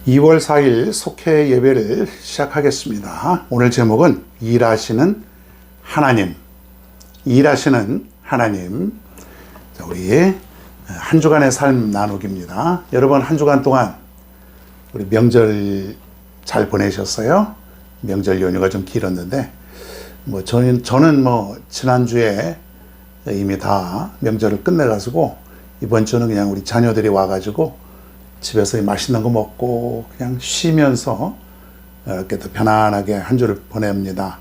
2월 4일 속회 예배를 시작하겠습니다. 오늘 제목은 일하시는 하나님. 일하시는 하나님. 자, 우리 한 주간의 삶 나누기입니다. 여러분 한 주간 동안 우리 명절 잘 보내셨어요? 명절 연휴가 좀 길었는데 저는 지난주에 이미 다 명절을 끝내가지고 이번 주는 그냥 우리 자녀들이 와가지고 집에서 맛있는 거 먹고 그냥 쉬면서 이렇게 더 편안하게 한 주를 보냅니다.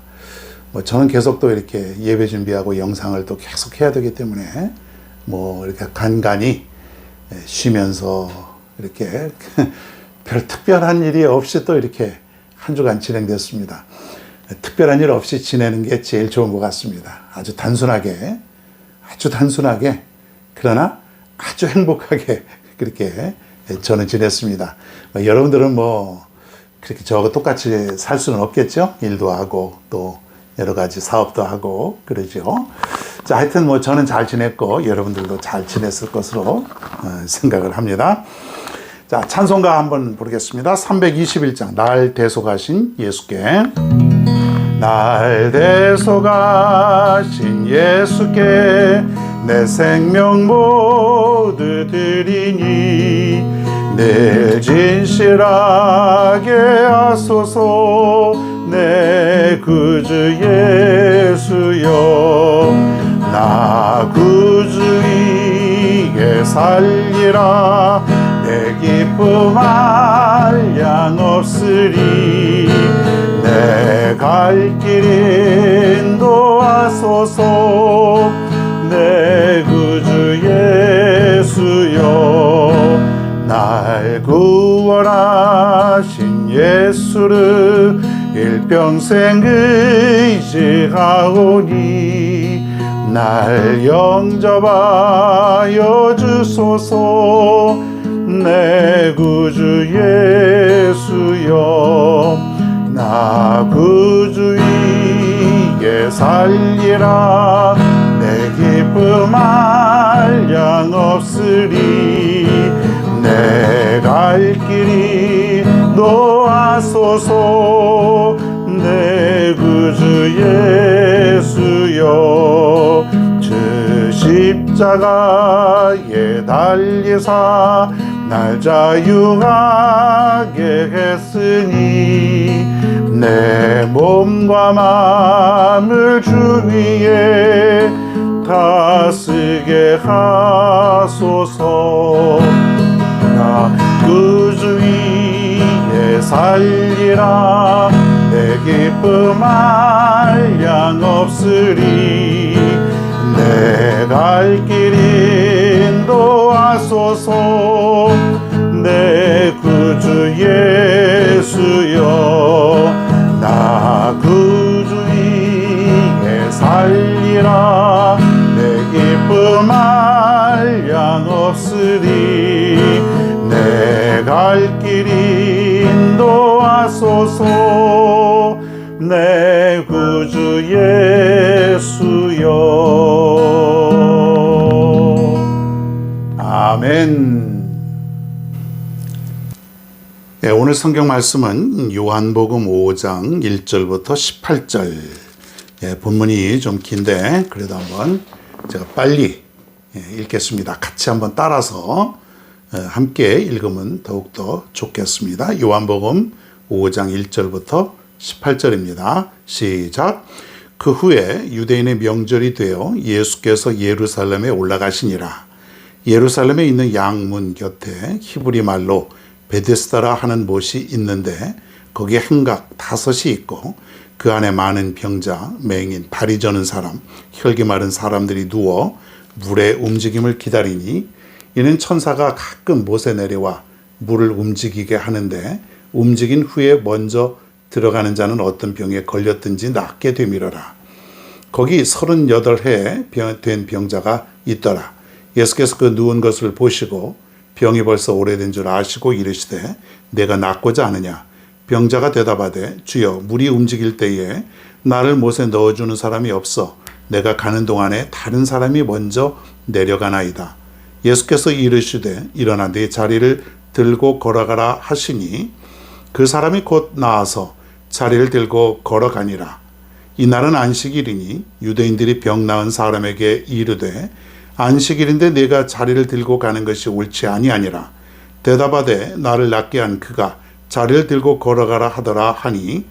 저는 계속 또 이렇게 예배 준비하고 영상을 또 계속 해야 되기 때문에 이렇게 간간히 쉬면서 이렇게 별 특별한 일이 없이 또 이렇게 한 주간 진행됐습니다. 특별한 일 없이 지내는 게 제일 좋은 것 같습니다. 아주 단순하게 그러나 아주 행복하게 그렇게 저는 지냈습니다. 여러분들은 그렇게 저하고 똑같이 살 수는 없겠죠? 일도 하고 또 여러 가지 사업도 하고 그러죠. 자, 하여튼 저는 잘 지냈고 여러분들도 잘 지냈을 것으로 생각을 합니다. 자, 찬송가 한번 부르겠습니다. 321장 날 대속하신 예수께. 날 대속하신 예수께 내 생명 모두 드리니 늘 진실하게 하소서 내 구주 예수여. 나 구주이게 살리라 내 기쁨 한량 없으리 내 갈 길 인도하소서 내 구주 예수여. 날 구원하신 예수를 일평생 의지하오니 날 영접하여 주소서 내 구주 예수여. 나 구주이게 살리라 내 기쁨 한량 없으리 내 갈 길이 인도하소서 내 구주 예수여. 주 십자가에 달리사 날 자유하게 했으니 내 몸과 마음을 주 위에 다쓰게 하소서. 나 구주 위에 살리라 내 기쁨 한량 없으리 내 갈 길 인도하소서 내 구주 예수여. 나 구주 위에 살리라 내 기쁨 한량 없으리 내 갈 길 인도하소서 내 구주 예수여. 아멘. 네, 오늘 성경 말씀은 요한복음 5장 1절부터 18절. 본문이 좀 긴데 그래도 한번 제가 빨리 읽겠습니다. 같이 한번 따라서 함께 읽으면 더욱더 좋겠습니다. 요한복음 5장 1절부터 18절입니다. 시작. 그 후에 유대인의 명절이 되어 예수께서 예루살렘에 올라가시니라. 예루살렘에 있는 양문 곁에 히브리 말로 베데스다라 하는 못이 있는데 거기에 행각 5이 있고 그 안에 많은 병자, 맹인, 다리 저는 사람, 혈기 마른 사람들이 누워 물의 움직임을 기다리니 이는 천사가 가끔 못에 내려와 물을 움직이게 하는데 움직인 후에 먼저 들어가는 자는 어떤 병에 걸렸든지 낫게 되밀어라. 거기 38해 된 병자가 있더라. 예수께서 그 누운 것을 보시고 병이 벌써 오래된 줄 아시고 이르시되 내가 낫고자 하느냐. 병자가 대답하되 주여 물이 움직일 때에 나를 못에 넣어주는 사람이 없어 내가 가는 동안에 다른 사람이 먼저 내려가나이다. 예수께서 이르시되 일어나 네 자리를 들고 걸어가라 하시니 그 사람이 곧 나와서 자리를 들고 걸어가니라. 이날은 안식일이니 유대인들이 병 나은 사람에게 이르되 안식일인데 내가 자리를 들고 가는 것이 옳지 아니하니라. 대답하되 나를 낫게 한 그가 자리를 들고 걸어가라 하더라 하니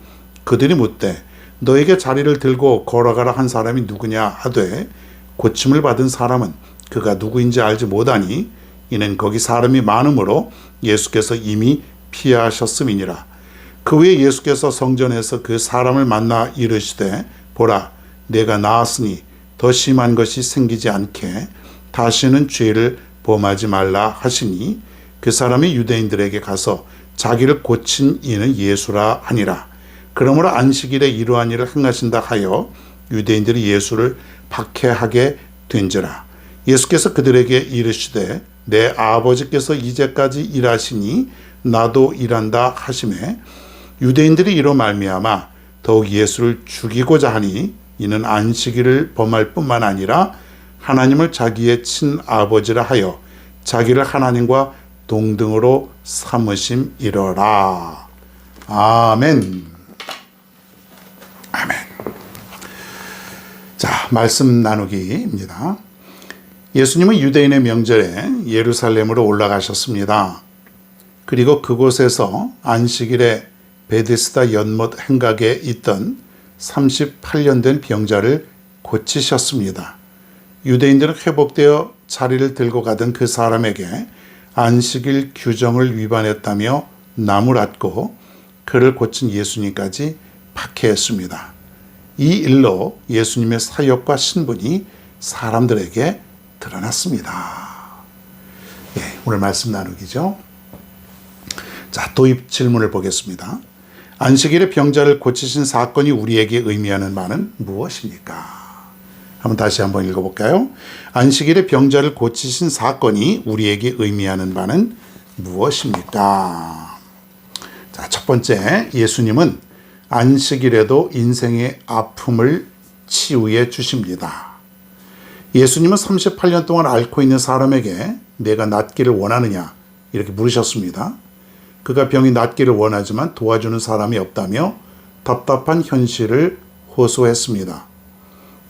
그들이 묻되 너에게 자리를 들고 걸어가라 한 사람이 누구냐 하되 고침을 받은 사람은 그가 누구인지 알지 못하니 이는 거기 사람이 많으므로 예수께서 이미 피하셨음이니라. 그 후에 예수께서 성전에서 그 사람을 만나 이르시되 보라 내가 나았으니 더 심한 것이 생기지 않게 다시는 죄를 범하지 말라 하시니 그 사람이 유대인들에게 가서 자기를 고친 이는 예수라 하니라. 그러므로 안식일에 이러한 일을 행하신다 하여 유대인들이 예수를 박해하게 된지라. 예수께서 그들에게 이르시되 내 아버지께서 이제까지 일하시니 나도 일한다 하시매 유대인들이 이로 말미암아 더욱 예수를 죽이고자 하니 이는 안식일을 범할 뿐만 아니라 하나님을 자기의 친아버지라 하여 자기를 하나님과 동등으로 삼으심이러라. 아멘. 아멘. 자, 말씀 나누기입니다. 예수님은 유대인의 명절에 예루살렘으로 올라가셨습니다. 그리고 그곳에서 안식일에 베데스다 연못 행각에 있던 38년 된 병자를 고치셨습니다. 유대인들은 회복되어 자리를 들고 가던 그 사람에게 안식일 규정을 위반했다며 나무랐고 그를 고친 예수님까지 박해했습니다. 이 일로 예수님의 사역과 신분이 사람들에게 드러났습니다. 예, 오늘 말씀 나누기죠. 자, 도입 질문을 보겠습니다. 안식일에 병자를 고치신 사건이 우리에게 의미하는 바는 무엇입니까? 한번 다시 한번 읽어볼까요? 안식일에 병자를 고치신 사건이 우리에게 의미하는 바는 무엇입니까? 자, 첫 번째, 예수님은 안식일에도 인생의 아픔을 치유해 주십니다. 예수님은 38년 동안 앓고 있는 사람에게 내가 낫기를 원하느냐 이렇게 물으셨습니다. 그가 병이 낫기를 원하지만 도와주는 사람이 없다며 답답한 현실을 호소했습니다.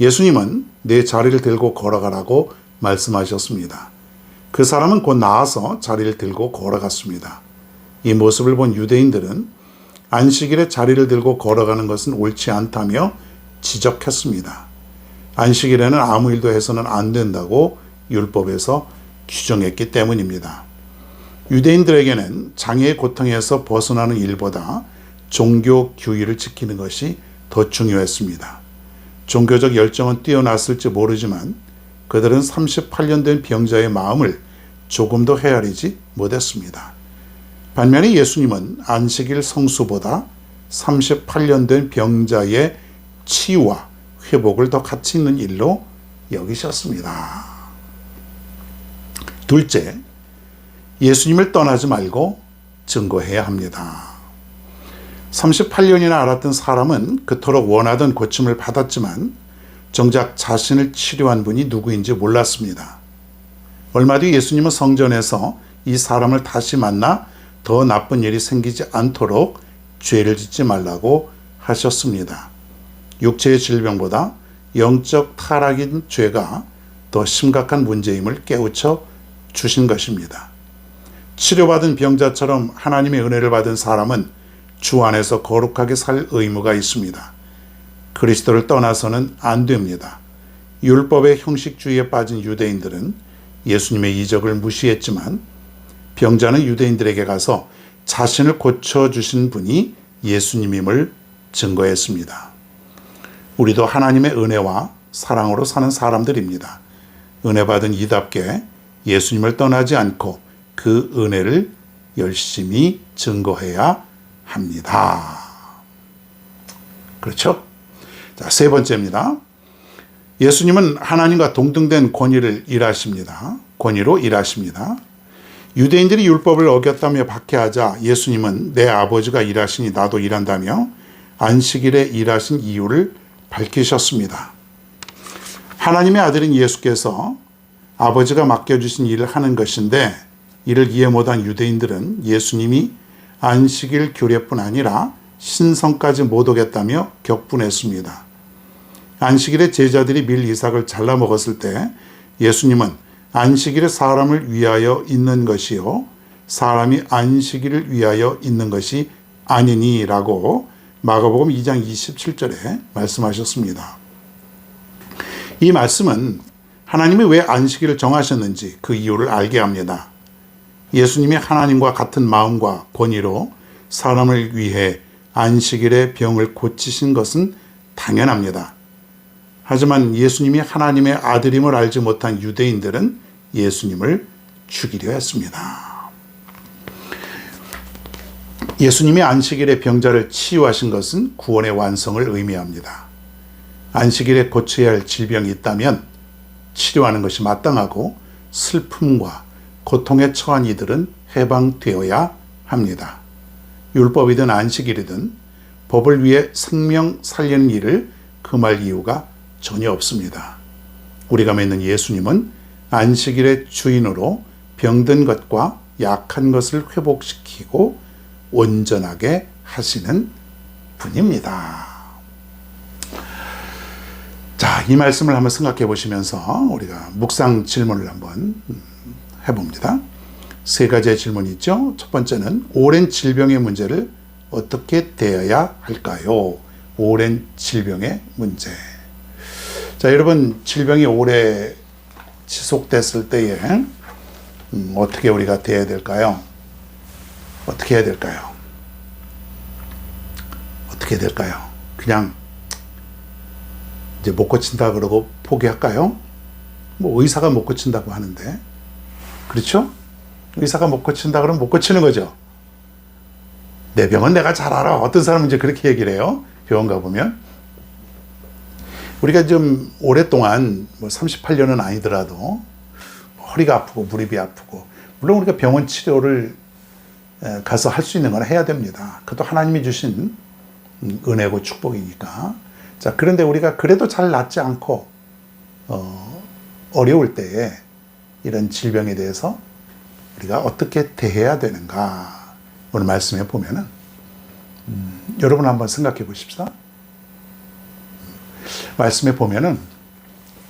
예수님은 내 자리를 들고 걸어가라고 말씀하셨습니다. 그 사람은 곧 나와서 자리를 들고 걸어갔습니다. 이 모습을 본 유대인들은 안식일에 자리를 들고 걸어가는 것은 옳지 않다며 지적했습니다. 안식일에는 아무 일도 해서는 안 된다고 율법에서 규정했기 때문입니다. 유대인들에게는 장애의 고통에서 벗어나는 일보다 종교 규율을 지키는 것이 더 중요했습니다. 종교적 열정은 뛰어났을지 모르지만 그들은 38년 된 병자의 마음을 조금도 헤아리지 못했습니다. 반면에 예수님은 안식일 성수보다 38년 된 병자의 치유와 회복을 더 가치 있는 일로 여기셨습니다. 둘째, 예수님을 떠나지 말고 증거해야 합니다. 38년이나 알았던 사람은 그토록 원하던 고침을 받았지만 정작 자신을 치료한 분이 누구인지 몰랐습니다. 얼마 뒤 예수님은 성전에서 이 사람을 다시 만나 더 나쁜 일이 생기지 않도록 죄를 짓지 말라고 하셨습니다. 육체의 질병보다 영적 타락인 죄가 더 심각한 문제임을 깨우쳐 주신 것입니다. 치료받은 병자처럼 하나님의 은혜를 받은 사람은 주 안에서 거룩하게 살 의무가 있습니다. 그리스도를 떠나서는 안 됩니다. 율법의 형식주의에 빠진 유대인들은 예수님의 이적을 무시했지만 병자는 유대인들에게 가서 자신을 고쳐주신 분이 예수님임을 증거했습니다. 우리도 하나님의 은혜와 사랑으로 사는 사람들입니다. 은혜 받은 이답게 예수님을 떠나지 않고 그 은혜를 열심히 증거해야 합니다. 그렇죠? 자, 세 번째입니다. 예수님은 하나님과 동등된 권위로 일하십니다. 유대인들이 율법을 어겼다며 박해하자 예수님은 내 아버지가 일하시니 나도 일한다며 안식일에 일하신 이유를 밝히셨습니다. 하나님의 아들인 예수께서 아버지가 맡겨주신 일을 하는 것인데 이를 이해 못한 유대인들은 예수님이 안식일 규례뿐 아니라 신성까지 못 오겠다며 격분했습니다. 안식일에 제자들이 밀 이삭을 잘라 먹었을 때 예수님은 안식일에 사람을 위하여 있는 것이요 사람이 안식일을 위하여 있는 것이 아니니라고 마가복음 2장 27절에 말씀하셨습니다. 이 말씀은 하나님이 왜 안식일을 정하셨는지 그 이유를 알게 합니다. 예수님이 하나님과 같은 마음과 권위로 사람을 위해 안식일에 병을 고치신 것은 당연합니다. 하지만 예수님이 하나님의 아들임을 알지 못한 유대인들은 예수님을 죽이려 했습니다. 예수님이 안식일에 병자를 치유하신 것은 구원의 완성을 의미합니다. 안식일에 고쳐야 할 질병이 있다면 치료하는 것이 마땅하고 슬픔과 고통에 처한 이들은 해방되어야 합니다. 율법이든 안식일이든 법을 위해 생명 살리는 일을 금할 이유가 전혀 없습니다. 우리가 믿는 예수님은 안식일의 주인으로 병든 것과 약한 것을 회복시키고 온전하게 하시는 분입니다. 자, 이 말씀을 한번 생각해 보시면서 우리가 묵상 질문을 한번 해봅니다. 세 가지의 질문이 있죠. 첫 번째는 오랜 질병의 문제를 어떻게 대해야 할까요? 오랜 질병의 문제. 자, 여러분, 질병이 오래 지속됐을 때에 어떻게 우리가 대해야 될까요? 어떻게 해야 될까요? 어떻게 해야 될까요? 그냥 이제 못 고친다 그러고 포기할까요? 뭐 의사가 못 고친다고 하는데, 그렇죠? 의사가 못 고친다 그러면 못 고치는 거죠. 내 병은 내가 잘 알아. 어떤 사람은 이제 그렇게 얘기를 해요. 병원 가보면. 우리가 좀 오랫동안 뭐 38년은 아니더라도 허리가 아프고 무릎이 아프고, 물론 우리가 병원 치료를 가서 할 수 있는 건 해야 됩니다. 그것도 하나님이 주신 은혜고 축복이니까. 자, 그런데 우리가 그래도 잘 낫지 않고 어려울 때에 이런 질병에 대해서 우리가 어떻게 대해야 되는가, 오늘 말씀해 보면은 여러분 한번 생각해 보십시다. 말씀해 보면은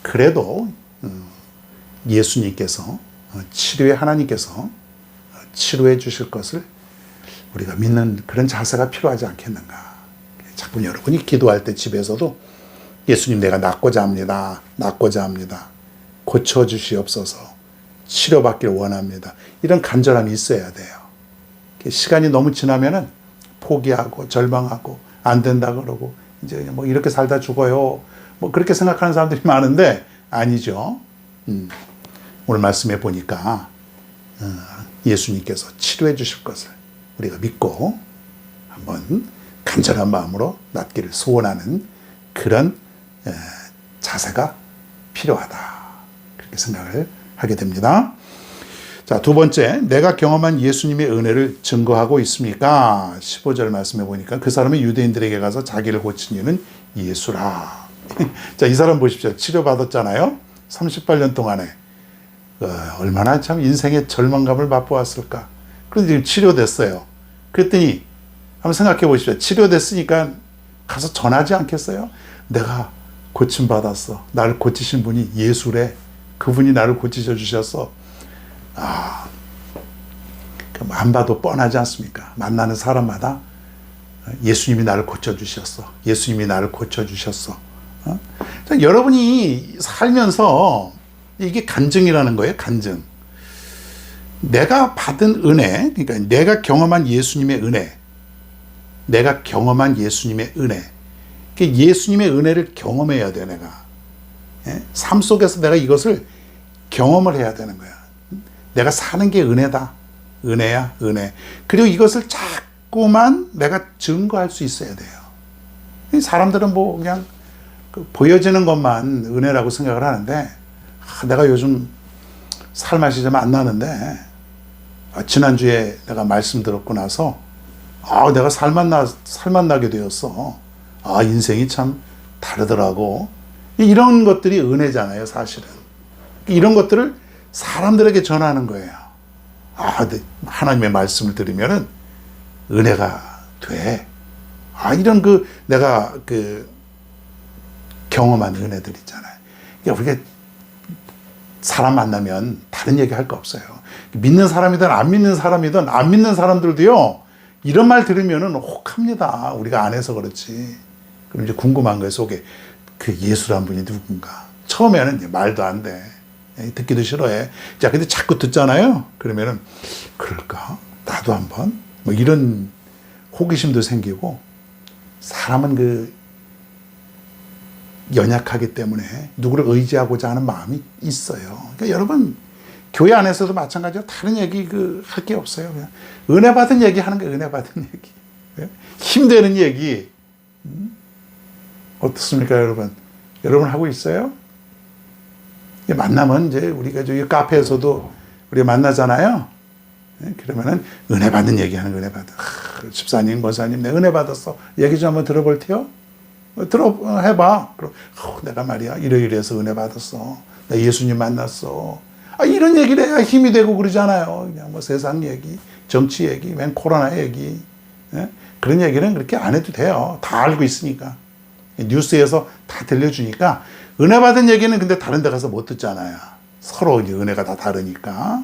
그래도 예수님께서 치료의 하나님께서 치료해 주실 것을 우리가 믿는 그런 자세가 필요하지 않겠는가. 자꾸 여러분이 기도할 때 집에서도 예수님, 내가 낫고자 합니다. 낫고자 합니다. 고쳐주시옵소서. 치료받기를 원합니다. 이런 간절함이 있어야 돼요. 시간이 너무 지나면은 포기하고 절망하고 안 된다 그러고 이제 뭐 이렇게 살다 죽어요. 뭐 그렇게 생각하는 사람들이 많은데 아니죠. 오늘 말씀해 보니까 예수님께서 치료해 주실 것을 우리가 믿고 한번 간절한 마음으로 낫기를 소원하는 그런 자세가 필요하다. 그렇게 생각을 하게 됩니다. 자, 두 번째, 내가 경험한 예수님의 은혜를 증거하고 있습니까? 15절 말씀해 보니까 그 사람이 유대인들에게 가서 자기를 고친 이는 예수라. 자, 이 사람 보십시오. 치료받았잖아요. 38년 동안에. 얼마나 참 인생의 절망감을 맛보았을까. 그런데 지금 치료됐어요. 그랬더니 한번 생각해 보십시오. 치료됐으니까 가서 전하지 않겠어요? 내가 고침받았어. 나를 고치신 분이 예수래. 그분이 나를 고치셔 주셨어. 안 봐도 뻔하지 않습니까? 만나는 사람마다 예수님이 나를 고쳐주셨어. 예수님이 나를 고쳐주셨어. 여러분이 살면서 이게 간증이라는 거예요. 간증. 내가 받은 은혜, 그러니까 내가 경험한 예수님의 은혜, 내가 경험한 예수님의 은혜, 예수님의 은혜를 경험해야 돼. 내가 삶 속에서 내가 이것을 경험을 해야 되는 거야. 내가 사는 게 은혜다. 은혜야, 은혜. 그리고 이것을 자꾸만 내가 증거할 수 있어야 돼요. 사람들은 뭐 그냥 보여지는 것만 은혜라고 생각을 하는데, 내가 요즘 살맛이 좀 안 나는데, 지난주에 내가 말씀 들었고 나서, 내가 살맛 나게 되었어. 인생이 참 다르더라고. 이런 것들이 은혜잖아요, 사실은. 이런 것들을 사람들에게 전하는 거예요. 하나님의 말씀을 들으면은 은혜가 돼. 이런 내가 경험한 은혜들 있잖아요. 그러니까 우리가 사람 만나면 다른 얘기 할 거 없어요. 믿는 사람이든 안 믿는 사람이든 안 믿는 사람들도요, 이런 말 들으면은 혹합니다. 우리가 안 해서 그렇지. 그럼 이제 궁금한 거예요, 속에. 그 예수란 분이 누군가. 처음에는 이제 말도 안 돼. 듣기도 싫어해. 자, 근데 자꾸 듣잖아요? 그러면은, 그럴까? 나도 한번? 뭐 이런 호기심도 생기고, 사람은 연약하기 때문에 누구를 의지하고자 하는 마음이 있어요. 그러니까 여러분, 교회 안에서도 마찬가지로 다른 얘기 할 게 없어요. 그냥 은혜 받은 얘기 하는 게 은혜 받은 얘기. 힘되는 얘기. 어떻습니까, 여러분? 여러분 하고 있어요? 만나면 이제 우리가 저기 카페에서도 우리가 만나잖아요. 그러면은 은혜 받은 얘기 하는 거, 은혜 받은. 집사님, 권사님, 내 은혜 받았어. 얘기 좀 한번 들어볼 테요? 해봐. 그럼, 내가 말이야, 이래서 은혜 받았어. 나 예수님 만났어. 이런 얘기를 해야 힘이 되고 그러잖아요. 그냥 뭐 세상 얘기, 정치 얘기, 맨 코로나 얘기. 그런 얘기는 그렇게 안 해도 돼요. 다 알고 있으니까. 뉴스에서 다 들려주니까. 은혜 받은 얘기는 근데 다른 데 가서 못 듣잖아요. 서로 이제 은혜가 다 다르니까.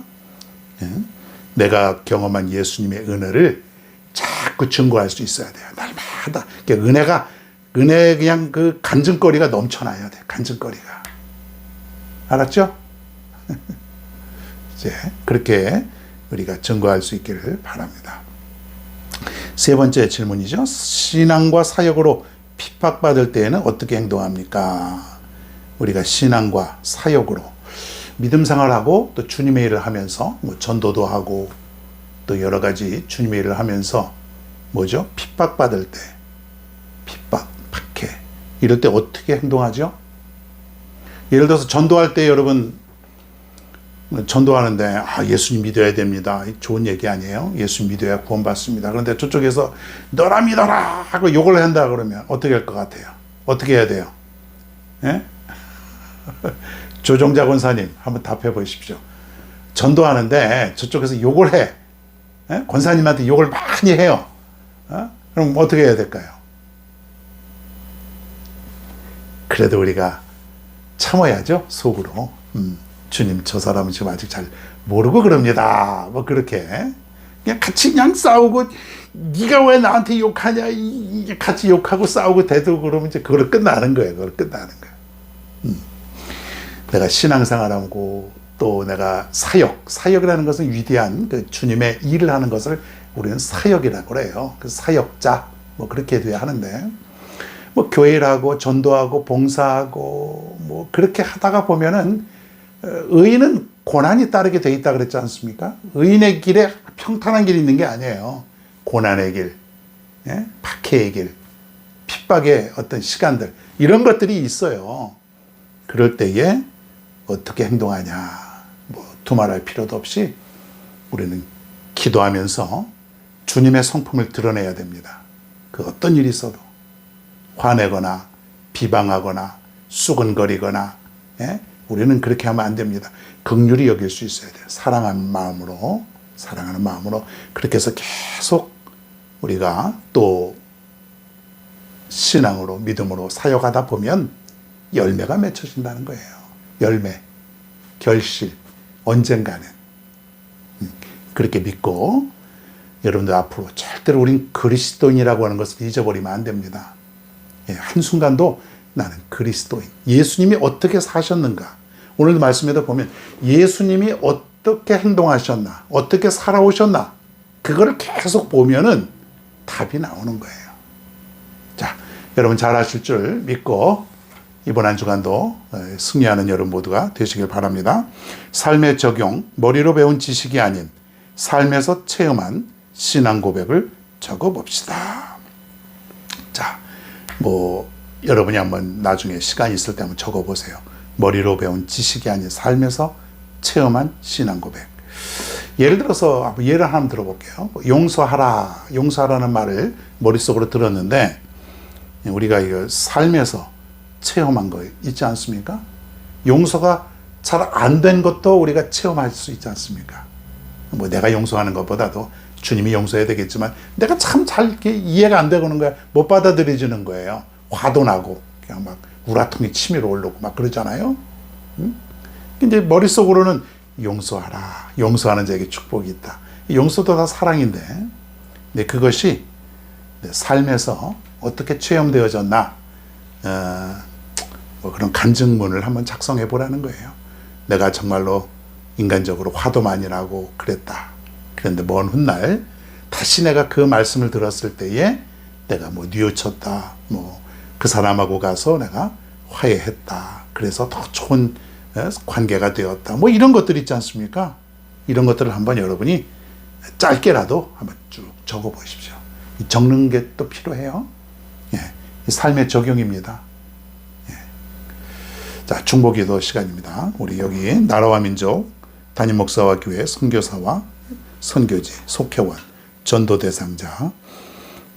내가 경험한 예수님의 은혜를 자꾸 증거할 수 있어야 돼요. 날마다. 그러니까 은혜 그냥 간증거리가 넘쳐나야 돼. 간증거리가. 알았죠? 이제 그렇게 우리가 증거할 수 있기를 바랍니다. 세 번째 질문이죠. 신앙과 사역으로 핍박받을 때에는 어떻게 행동합니까? 우리가 신앙과 사역으로 믿음 생활하고 또 주님의 일을 하면서 뭐 전도도 하고 또 여러 가지 주님의 일을 하면서 뭐죠? 핍박받을 때, 박해 이럴 때 어떻게 행동하죠? 예를 들어서 전도할 때 여러분 전도하는데 예수님 믿어야 됩니다. 좋은 얘기 아니에요? 예수님 믿어야 구원받습니다. 그런데 저쪽에서 너라 믿어라 하고 욕을 한다 그러면 어떻게 할 것 같아요? 어떻게 해야 돼요? 예? 조정자 권사님 한번 답해 보십시오. 전도하는데 저쪽에서 욕을 해. 예? 권사님한테 욕을 많이 해요. 그럼 어떻게 해야 될까요? 그래도 우리가 참아야죠. 속으로. 주님, 저 사람은 지금 아직 잘 모르고 그럽니다. 뭐 그렇게 그냥 같이 그냥 싸우고 네가 왜 나한테 욕하냐 이게 같이 욕하고 싸우고 대들고 그러면 이제 그걸 끝나는 거예요. 그걸 끝나는 거예요. 내가 신앙생활하고 또 내가 사역이라는 것은 위대한 주님의 일을 하는 것을 우리는 사역이라고 그래요. 그 사역자 뭐 그렇게 돼야 하는데 뭐 교회를 하고 전도하고 봉사하고 뭐 그렇게 하다가 보면은 의인은 고난이 따르게 돼 있다 그랬지 않습니까? 의인의 길에 평탄한 길이 있는 게 아니에요. 고난의 길, 박해의 길, 핍박의 어떤 시간들 이런 것들이 있어요. 그럴 때에 어떻게 행동하냐 뭐 두말할 필요도 없이 우리는 기도하면서 주님의 성품을 드러내야 됩니다. 그 어떤 일이 있어도 화내거나 비방하거나 수근거리거나 우리는 그렇게 하면 안 됩니다. 긍휼히 여길 수 있어야 돼요. 사랑하는 마음으로 그렇게 해서 계속 우리가 또 신앙으로 믿음으로 사역하다 보면 열매가 맺혀진다는 거예요. 열매, 결실, 언젠가는 그렇게 믿고 여러분들 앞으로 절대로 우린 그리스도인이라고 하는 것을 잊어버리면 안 됩니다. 한순간도 나는 그리스도인. 예수님이 어떻게 사셨는가? 오늘도 말씀에도 보면 예수님이 어떻게 행동하셨나? 어떻게 살아오셨나? 그거를 계속 보면은 답이 나오는 거예요. 자, 여러분 잘 하실 줄 믿고 이번 한 주간도 승리하는 여러분 모두가 되시길 바랍니다. 삶의 적용, 머리로 배운 지식이 아닌 삶에서 체험한 신앙 고백을 적어봅시다. 자, 여러분이 한번 나중에 시간이 있을 때 한번 적어보세요. 머리로 배운 지식이 아닌 삶에서 체험한 신앙 고백. 예를 들어서 예를 하나 들어볼게요. 용서하라는 말을 머릿속으로 들었는데 우리가 이거 삶에서 체험한 거 있지 않습니까? 용서가 잘 안 된 것도 우리가 체험할 수 있지 않습니까? 뭐 내가 용서하는 것보다도 주님이 용서해야 되겠지만 내가 참 잘 이렇게 이해가 안 되고는 거야. 못 받아들여지는 거예요. 화도 나고 그냥 막 우라통이 치밀어 오르고 막 그러잖아요. 이제 머릿속으로는 용서하라. 용서하는 자에게 축복이 있다. 용서도 다 사랑인데, 근데 그것이 삶에서 어떻게 체험되어졌나, 뭐 그런 간증문을 한번 작성해 보라는 거예요. 내가 정말로 인간적으로 화도 많이 나고 그랬다. 그런데 먼 훗날 다시 내가 그 말씀을 들었을 때에 내가 뭐 뉘우쳤다. 뭐 그 사람하고 가서 내가 화해했다. 그래서 더 좋은 관계가 되었다. 뭐 이런 것들 있지 않습니까? 이런 것들을 한번 여러분이 짧게라도 한번 쭉 적어 보십시오. 적는 게 또 필요해요. 예, 이 삶의 적용입니다. 예. 자, 중보기도 시간입니다. 우리 여기 나라와 민족 담임 목사와 교회 선교사와 선교지, 속회원, 전도 대상자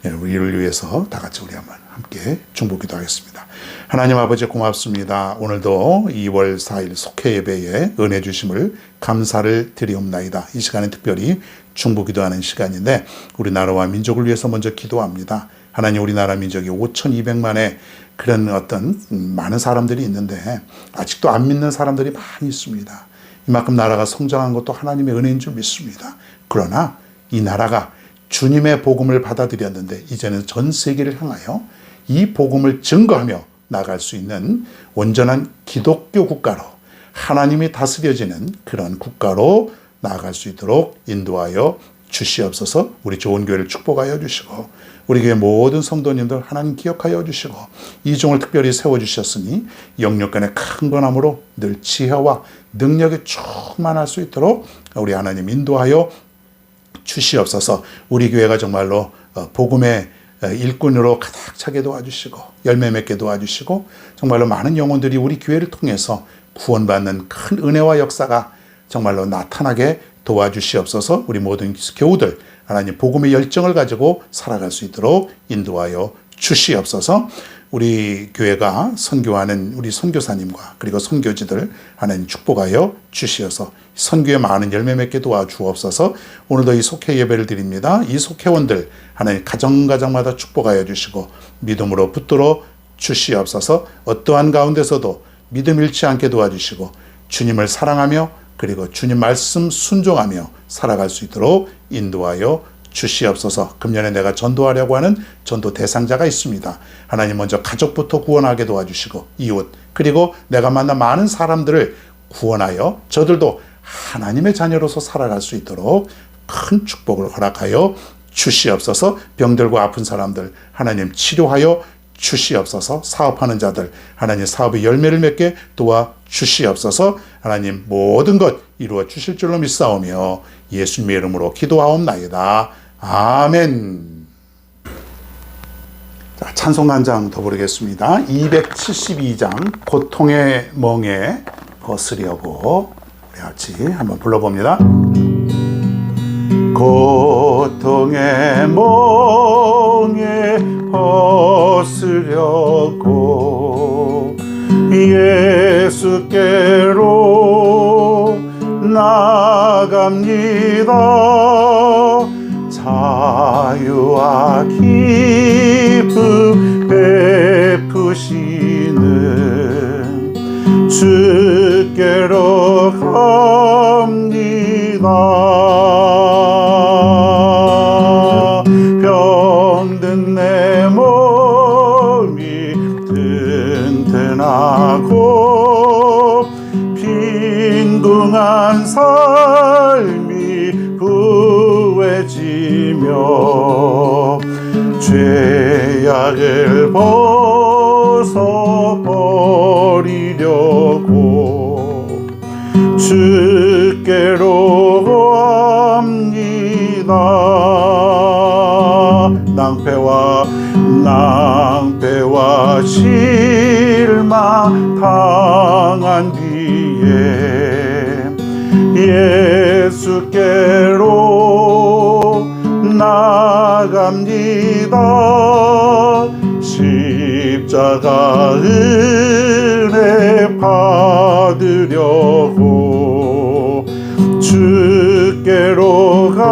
우리를 위해서 다 같이 우리 한번 함께 중보기도 하겠습니다. 하나님 아버지 고맙습니다. 오늘도 2월 4일 속회 예배에 은혜 주심을 감사를 드리옵나이다. 이 시간은 특별히 중보기도하는 시간인데 우리나라와 민족을 위해서 먼저 기도합니다. 하나님, 우리나라 민족이 5,200만의 그런 어떤 많은 사람들이 있는데 아직도 안 믿는 사람들이 많이 있습니다. 이만큼 나라가 성장한 것도 하나님의 은혜인 줄 믿습니다. 그러나 이 나라가 주님의 복음을 받아들였는데 이제는 전 세계를 향하여 이 복음을 증거하며 나갈 수 있는 온전한 기독교 국가로, 하나님이 다스려지는 그런 국가로 나아갈 수 있도록 인도하여 주시옵소서. 우리 좋은 교회를 축복하여 주시고 우리 교회 모든 성도님들 하나님 기억하여 주시고 이 종을 특별히 세워주셨으니 영육간의 큰 권함으로 늘 지혜와 능력이 충만할 수 있도록 우리 하나님 인도하여 주시옵소서. 우리 교회가 정말로 복음의 일꾼으로 가득 차게 도와주시고 열매 맺게 도와주시고 정말로 많은 영혼들이 우리 교회를 통해서 구원받는 큰 은혜와 역사가 정말로 나타나게 도와주시옵소서. 우리 모든 교우들 하나님 복음의 열정을 가지고 살아갈 수 있도록 인도하여 주시옵소서. 우리 교회가 선교하는 우리 선교사님과 그리고 선교지들 하나님 축복하여 주시어서 선교에 많은 열매 맺게 도와주옵소서. 오늘도 이 속회 예배를 드립니다. 이 속회원들 하나님 가정가정마다 축복하여 주시고 믿음으로 붙들어 주시옵소서. 어떠한 가운데서도 믿음 잃지 않게 도와주시고 주님을 사랑하며 그리고 주님 말씀 순종하며 살아갈 수 있도록 인도하여 주시옵소서. 금년에 내가 전도하려고 하는 전도 대상자가 있습니다. 하나님 먼저 가족부터 구원하게 도와주시고 이웃 그리고 내가 만난 많은 사람들을 구원하여 저들도 하나님의 자녀로서 살아갈 수 있도록 큰 축복을 허락하여 주시옵소서. 병들고 아픈 사람들 하나님 치료하여 주시옵소서. 사업하는 자들 하나님 사업의 열매를 맺게 도와주시옵소서. 하나님 모든 것 이루어 주실 줄로 믿사오며 예수님의 이름으로 기도하옵나이다. 아멘. 자, 찬송 한 장 더 부르겠습니다. 272장 고통의 멍에 거스려고 우리 같이 한번 불러봅니다. 고통의 멍에 벗으려고 예수께로 나갑니다. 자유와 기쁨 베푸시는 주께로 갑니다. 병든 내 몸이 튼튼하고 빈궁한 삶이 부해지며 죄악을 벗어버리려고 주께로 합니다. 낭패와 실망 당한 뒤에 예수께로 나갑니다. 십자가 은혜 받으려고 주께로 주께로 갑니다.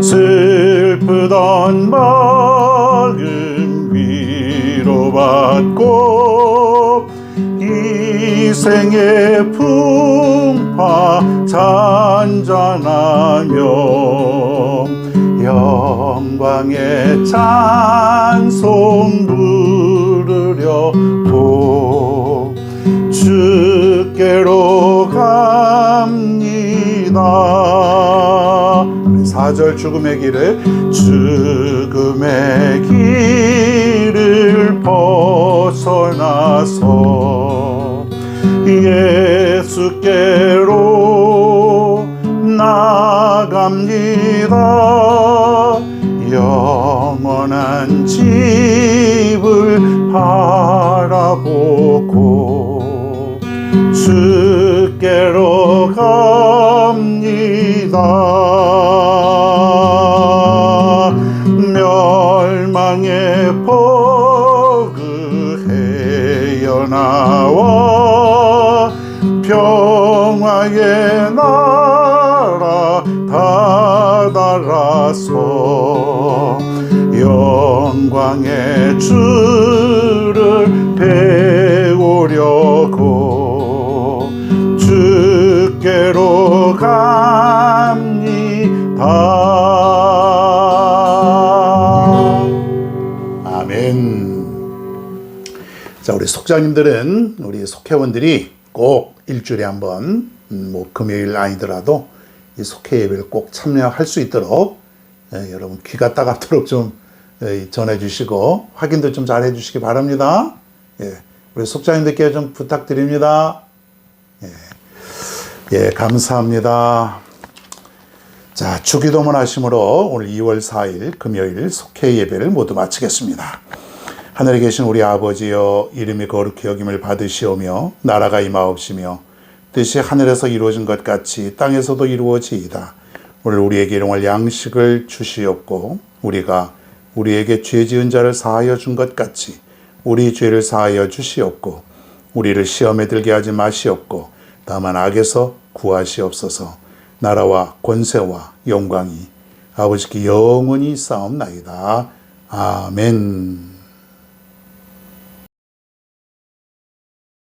슬프던 마음 위로받고 이생의 풍파 잔잔하며 영광의 찬송 부르려고 주께로 갑니다. 4절 죽음의 길을 벗어나서 예수께로 나갑니다. 영원한 집을 바라보고 주께로 갑니다. 멸망의 버그해여 나와 평화의 나라 다다라서 영광의 주를 배우려고 주께로 갑니다. 아멘. 자, 우리 속장님들은, 우리 속회원들이 꼭 일주일에 한번 금요일 아니더라도 이 속회 예배를 꼭 참여할 수 있도록 여러분 귀가 따갑도록 좀 전해 주시고 확인도 좀 잘 해 주시기 바랍니다. 우리 속장님들께 좀 부탁드립니다. 감사합니다. 자, 주기도문 하심으로 오늘 2월 4일 금요일 속회 예배를 모두 마치겠습니다. 하늘에 계신 우리 아버지여, 이름이 거룩히 여김을 받으시오며 나라가 임하옵시며 뜻이 하늘에서 이루어진 것 같이 땅에서도 이루어지이다. 오늘 우리에게 일용할 양식을 주시옵고 우리가 우리에게 죄 지은 자를 사하여 준 것 같이 우리 죄를 사하여 주시옵고 우리를 시험에 들게 하지 마시옵고 다만 악에서 구하시옵소서. 나라와 권세와 영광이 아버지께 영원히 싸움나이다. 아멘.